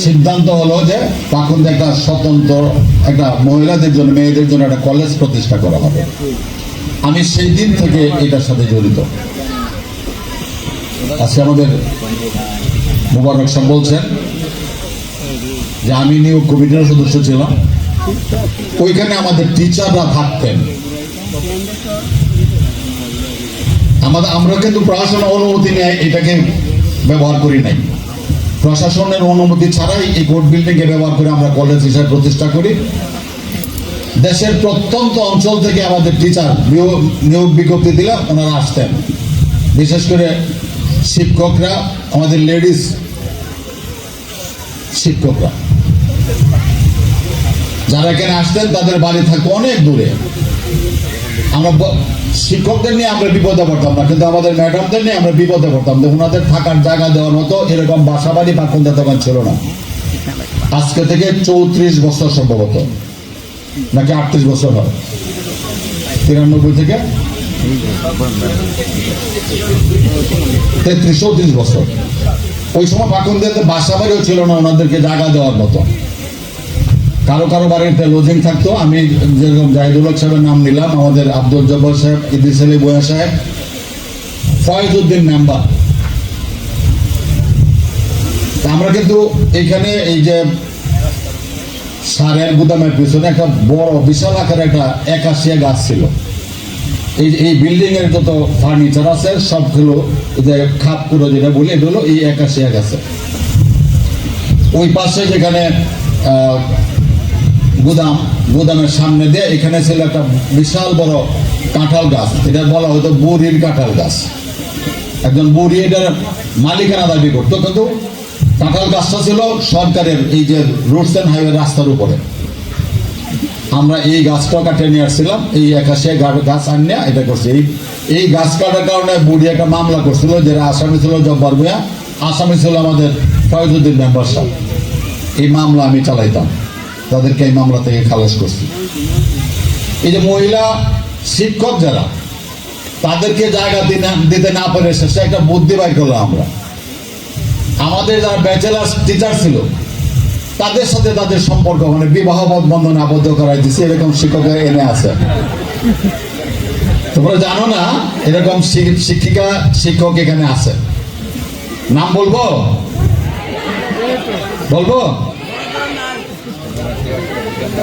সিদ্ধান্ত হলো যে পাকুন্দে একটা স্বতন্ত্র একটা মহিলাদের জন্য, মেয়েদের জন্য একটা কলেজ প্রতিষ্ঠা করা হবে। আমি সেই দিন থেকে এটার সাথে জড়িত। আজকে আমাদের মোবারক সাহেব বলছেন যে আমি নিয়োগ কমিটির সদস্য ছিলাম, ওইখানে আমাদের টিচাররা থাকতেন। আমরা কিন্তু প্রশাসনের অনুমতি নিয়ে এটাকে ব্যবহার করি নাই। প্রশাসনের অনুমতি ছাড়াই এই কোর্ট বিল্ডিংকে ব্যবহার করে আমরা কলেজ হিসেবে প্রতিষ্ঠা করি। দেশের প্রত্যন্ত অঞ্চল থেকে আমাদের টিচার নিয়োগ বিজ্ঞপ্তি দিলাম, ওনারা আসতেন। বিশেষ করে শিক্ষকরা, আমাদের লেডিস শিক্ষকরা যারা এখানে আসতেন, তাদের বাড়ি থাকতো অনেক দূরে। আমরা শিক্ষকদের নিয়ে আমরা বিপদে পড়তাম না, কিন্তু আমাদের ম্যাডামদের নিয়ে আমরা বিপদে পড়তাম যে ওনাদের থাকার জায়গা দেওয়ার মতো এরকম বাসা বাড়ি পাকুন্দা তখন ছিল না। আজকে থেকে 34 বছর সম্ভবত, নাকি 38 বছর হয়, 93 থেকে 33-34 বছর। ওই সময় পাকুন্দাতে বাসা বাড়িও ছিল না ওনাদেরকে জায়গা দেওয়ার মতো। কারো কারো বাড়িতে লজিং থাকতো। আমি যেরকম জাহিদুল হক সাহেবের নাম নিলাম, আমাদের আব্দুল জব্বার সাহেব, ইদ্রিস আলী বয়া সাহেব, ফয়েজউদ্দিন মেম্বার। আমরা কিন্তু এইখানে এই যে সারের গুদামের পিছনে একটা বড় বিশাল আকারে একটা একাশিয়া গাছ ছিল। এই বিল্ডিং এর যত ফার্নিচার আছে সবগুলো খাপ পুরো যেটা বলি, এগুলো এই একাশিয়া গাছে। ওই পাশে যেখানে গুদামের সামনে দিয়ে এখানে ছিল একটা বিশাল বড় কাঁঠাল গাছ। এটা বলা হতো বুড়ির কাঁঠাল গাছ। একজন বুড়ি এটার মালিকানা দাবি করতো, কিন্তু কাঁঠাল গাছটা ছিল সরকারের এই যে রোডস এন্ড হাইওয়ে রাস্তার উপরে। আমরা এই গাছটা কাটিয়ে নিয়ে আসছিলাম, এই একাশে গাছ আনিয়া এটা করছি। এই গাছ কাটার কারণে বুড়ি একটা মামলা করছিল, যেটা আসামি ছিল জব্বার ভূঁইয়া, আসামি ছিল আমাদের ফয়েজউদ্দিন মেম্বার সাহেব। এই মামলা আমি চালাইতাম, তাদেরকে এই মামলা থেকে খালাস করছি। এই যে মহিলা শিক্ষক যারা, তাদেরকে জায়গা দিতে না পারে শেষে একটা বুদ্ধি বাইর করলাম আমরা। আমাদের যারা ব্যাচেলার টিচার ছিল তাদের সাথে তাদের সম্পর্ক মানে বিবাহ বন্ধনে আবদ্ধ করাই দিচ্ছে। এরকম শিক্ষকের এনে আছে, তোমরা জানো না? এরকম শিক্ষিকা শিক্ষক এখানে আছে। নাম বলবো?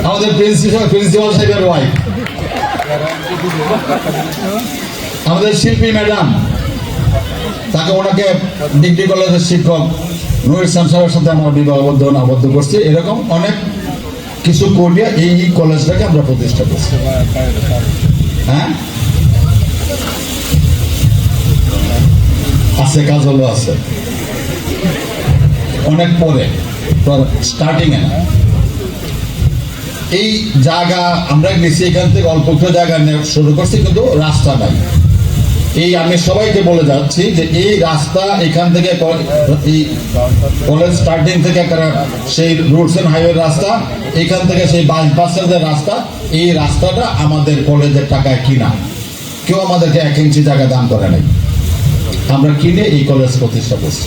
আমাদের প্রিন্সিপাল সাহেবের ওয়াইফ, আমাদের শিল্পী ম্যাডাম, তাকে ওনাকে ডিগ্রি কলেজের শিক্ষক নুর ইসলাম সাহেবের সাথে আমরা বিবাহ আবদ্ধ করছি। এরকম অনেক কিছু করিয়া এই কলেজটাকে আমরা প্রতিষ্ঠা করছি। হ্যাঁ, আছে, কাজ হলো আছে অনেক পরে, স্টার্টিং এ। এই জায়গা আমরা নিচে এখান থেকে অল্প একটু জায়গা শুরু করছি, কিন্তু রাস্তা নাই। এই আমি সবাইকে বলে যাচ্ছি যে এই রাস্তা এখান থেকে এই কলেজ স্টার্টিং থেকে সেই রোডস এন্ড হাইওয়ে রাস্তা, এখান থেকে সেই বাইপাসের যে রাস্তা, এই রাস্তাটা আমাদের কলেজের টাকায় কিনা। কেউ আমাদেরকে 1 ইঞ্চি জায়গা দান করে নাই, আমরা কিনে এই কলেজ প্রতিষ্ঠা করছি।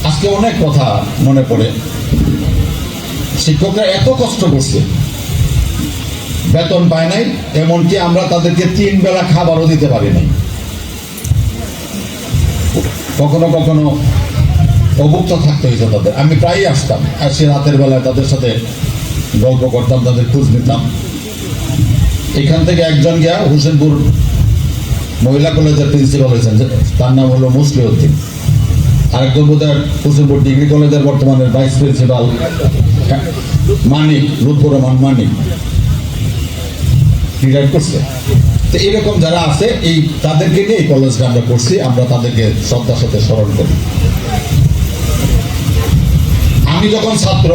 আজকে অনেক কথা মনে পড়ে। শিক্ষকরা এত কষ্ট করছে, বেতন পায় নাই, এমনকি আমরা তাদেরকে 3 বেলা খাবারও দিতে পারি নাই। কখনো কখনো অভুক্ত থাকতে হয়েছে তাদের। আমি প্রায়ই আসতাম, আসি রাতের বেলায় তাদের সাথে গল্প করতাম, তাদের খোঁজ নিতাম। এখান থেকে একজন গিয়া হোসেনপুর মহিলা কলেজের প্রিন্সিপাল হয়েছেন, তার নাম হলো মুসলিউদ্দিন। আরেকজন বোধহয় হোসেনপুর ডিগ্রি কলেজের বর্তমানে ভাইস প্রিন্সিপাল মানিক, লুৎফর রহমান মানিক, রিটায়ার করছে। তো এইরকম যারা আছে, এই তাদেরকে নিয়ে এই কলেজটা আমরা করছি। আমরা তাদেরকে শ্রদ্ধার সাথে স্মরণ করি। আমি যখন ছাত্র,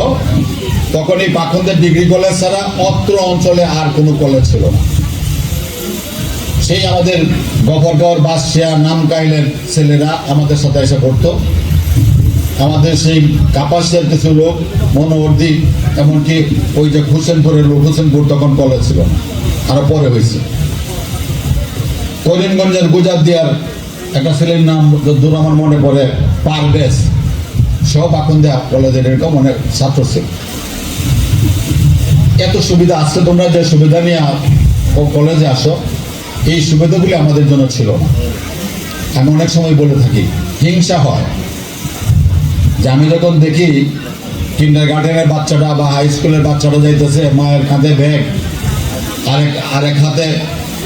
তখন এই পাকুন্দের ডিগ্রি কলেজ ছাড়া অত্র অঞ্চলে আর কোনো কলেজ ছিল না। সেই আমাদের গফরগাঁওর বাদশিয়া, নামকাইলের ছেলেরা আমাদের সাথে এসে পড়তো। আমাদের সেই কাপাসিয়ার কিছু লোক, মনোহরদি, এমনকি ওই যে হোসেনপুরের লোক, হোসেনপুর তখন কলেজ ছিল না, আরো পরে হয়েছে। করিমগঞ্জের গুজার দিয়ার একটা ছেলের নাম যদ্দূর আমার মনে পড়ে, পারভেজ, সব আকুন্দা কলেজের এরকম অনেক ছাত্র ছিল। এত সুবিধা আছে, তোমরা যে সুবিধা নিয়ে কলেজে আসো, এই সুবিধাগুলি আমাদের জন্য ছিল না। আমি অনেক সময় বলে থাকি, হিংসা হয় যে আমি যখন দেখি কিন্ডার গার্ডেনের বাচ্চাটা বা হাই স্কুলের বাচ্চাটা যাইতেছে, মায়ের হাতে ব্যাগ, আরেক হাতে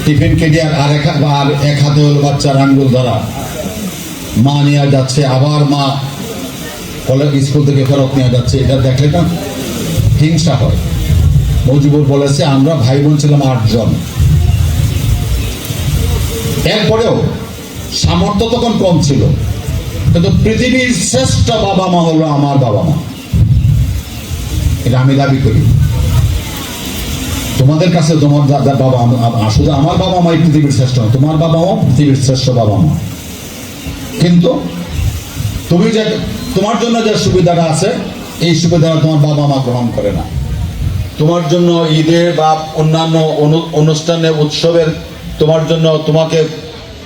টিফিন কেরিয়ার, আর এক হাতে হলো বাচ্চার আঙ্গুল ধরা, মা নিয়ে যাচ্ছে, আবার মা কলেজ স্কুল থেকে ফেরত নিয়ে যাচ্ছে। এটা দেখলে না হিংসা হয়। মজিবুর বলেছে আমরা ভাই বোন ছিলাম 8 জন, এরপরেও সামর্থ্য তখন কম ছিল, কিন্তু পৃথিবীর শ্রেষ্ঠ বাবা মা হলো আমার বাবা মা। এটা আমি দাবি করি। তোমাদের কাছে তোমার দাদা বাবা শুধু আমার বাবা মাই পৃথিবীর শ্রেষ্ঠ, তোমার বাবা মাও পৃথিবীর শ্রেষ্ঠ বাবা মা। কিন্তু তুমি যে তোমার জন্য যে সুবিধাটা আছে, এই সুবিধাটা তোমার বাবা মা গ্রহণ করে না। তোমার জন্য ঈদের বা অন্যান্য অনুষ্ঠানে উৎসবের তোমার জন্য তোমাকে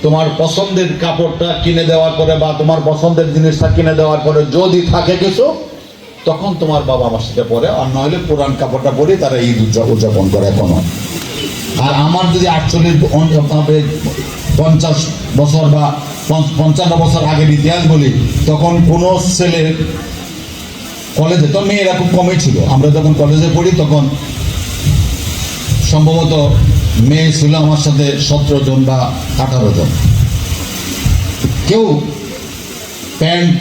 তোমার পছন্দের কাপড়টা কিনে দেওয়ার পরে বা তোমার পছন্দের জিনিসটা কিনে দেওয়ার পরে যদি থাকে কিছু, তখন তোমার বাবা আমার সাথে পরে, আর নাহলে পুরান কাপড়টা পরে তারা ঈদ উদযাপন করে এখনো। আর আমার যদি 50 বছর বা 55 বছর আগের ইতিহাস বলি, তখন কোনো ছেলের কলেজে তো মেয়েরা খুব কমই ছিল। আমরা যখন কলেজে পড়ি তখন সম্ভবত মেয়ে ছিল আমার সাথে 17 জন বা 18 জন। কেউ প্যান্ট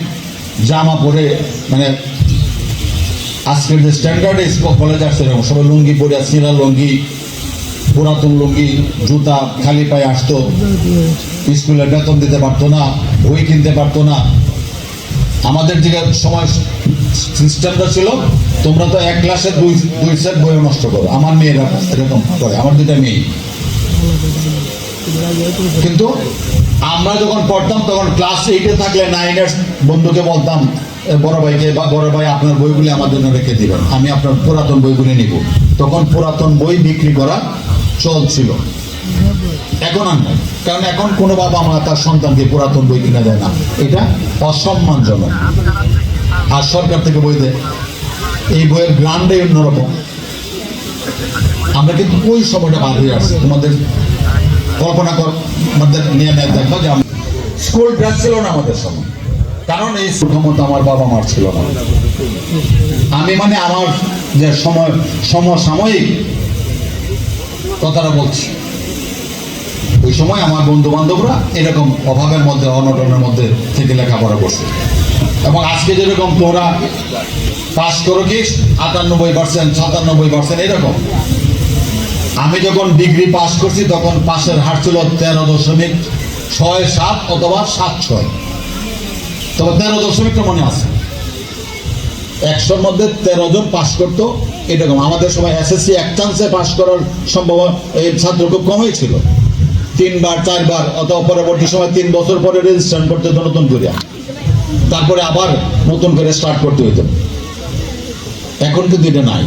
জামা পরে, মানে আজকের যে স্ট্যান্ডার্ড কলেজ আসছে এরকম সবাই লুঙ্গি পরে, সিরা লুঙ্গি, পুরাতন লুঙ্গি, জুতা খালি পায়ে আসতো। স্কুলে বেতন দিতে পারতো না, বই কিনতে পারতো না। আমাদের যে সময় সিস্টেমটা ছিল, তোমরা তো এক ক্লাসে দুই সেট বইও নষ্ট করো। আমার মেয়েরা এরকম করে, আমার 2টা মেয়ে। কিন্তু আমরা যখন পড়তাম তখন ক্লাস 8-এ থাকলে 9-এর বন্ধুকে বলতাম, বড় ভাইকে, বা বড় ভাই আপনার বইগুলি আমার জন্য রেখে দিবেন, আমি আপনার পুরাতন বইগুলি নিব। তখন পুরাতন বই বিক্রি করা চলছিল, এখন আর নাই। কারণ এখন কোনো বাবা মা তার সন্তানকে পুরাতন বই কিনে দেয় না, এটা অসম্মানজনক। আর সরকার থেকে বই দেয়, এই বইয়ের গ্রান্ডে অন্যরকম। আমরা কিন্তু ওই সময়টা বাদ হয়ে আসছি। তোমাদের কল্পনা কর, আমাদের নিয়ে নেয় দেখো যে স্কুল ড্রেস ছিল না আমাদের সময়, কারণ এই ক্ষমতা আমার বাবা মার ছিল না। আমি মানে আমার যে সমসাময়িক কথাটা বলছি, ওই সময় আমার বন্ধু বান্ধবরা এরকম অভাবের মধ্যে, অনটনের মধ্যে থেকে লেখাপড়া করছে। এবং আজকে যেরকম তোমরা পাস করো কি 98%, 97% এরকম। আমি যখন ডিগ্রি পাস করছি তখন পাশের হার ছিল 13.67 অথবা 7.6, তবে 13.টা মনে আছে। 100-র মধ্যে 13 জন পাস করতো এরকম। আমাদের সময় এসএসসি এক চান্সে পাস করার সম্ভব এই ছাত্র খুব কমই ছিল। 3বার 4বার, অথবা পরবর্তী সময় 3 বছর পরে রেজিস্ট্রেশন করতে হতো নতুন করে, তারপরে আবার নতুন করে স্টার্ট করতে হতো। এখন কিন্তু এটা নাই।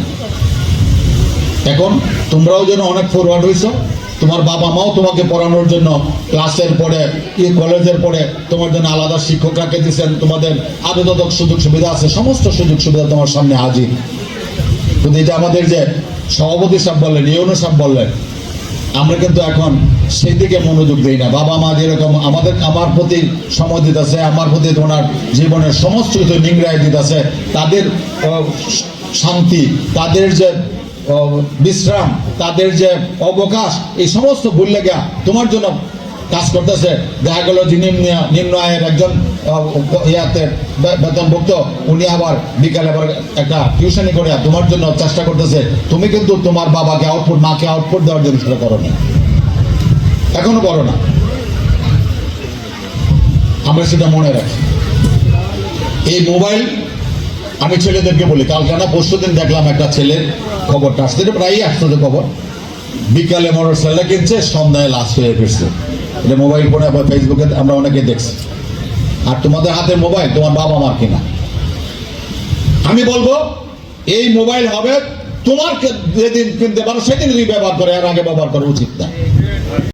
এখন তোমরাও যেন অনেক ফরওয়ার্ড হয়েছো, তোমার বাবা মাও তোমাকে পড়ানোর জন্য ক্লাসের পরে কলেজের পরে তোমার জন্য আলাদা শিক্ষক রাখে দিচ্ছেন। তোমাদের আবেদক সুযোগ সুবিধা আছে, সমস্ত সুযোগ সুবিধা তোমার সামনে হাজির। কিন্তু এটা আমাদের যে সভাপতি সাহেব বললেন, ইউনো সাহেব বললেন, আমরা কিন্তু এখন সেই দিকে মনোযোগ দিই না। বাবা মা যেরকম আমার প্রতি সময় দিতেছে, আমার প্রতি তোমার জীবনের সমস্ত কিছু নিংড়ায় দিতেছে, তাদের শান্তি, তাদের যে বিশ্রাম, তাদের যে অবকাশ, এই সমস্ত ভুললে গিয়া তোমার জন্য কাজ করতেছে। দেখা গেল যে নিম্ন আয়ের একজন ইয়াতে বেতনভুক্ত, উনি আবার বিকালে আবার একটা টিউশনি করে তোমার জন্য চেষ্টা করতেছে। তুমি কিন্তু তোমার বাবাকে আউটপুট, মাকে আউটপুট দেওয়ার জন্য সেটা করো না, এখনো করো না। আমরা সেটা মনে রাখি। এই মোবাইল আমি ছেলেদেরকে বলি, কালকে না পরশুদিন দেখলাম একটা ছেলের খবরটা আসছে, প্রায়ই আসছে খবর, বিকালে মোটরসাইকেল কিনছে, সন্ধ্যায় লাশ হয়ে ফিরছে। এটা মোবাইল ফোনে আবার ফেসবুকে আমরা অনেকে দেখছি। আর তোমাদের হাতে মোবাইল তোমার বাবা মার কিনা। আমি বলবো এই মোবাইল হবে তোমার, যেদিন কিনতে পারো সেদিন ব্যবহার করে, এর আগে ব্যবহার করা উচিত না।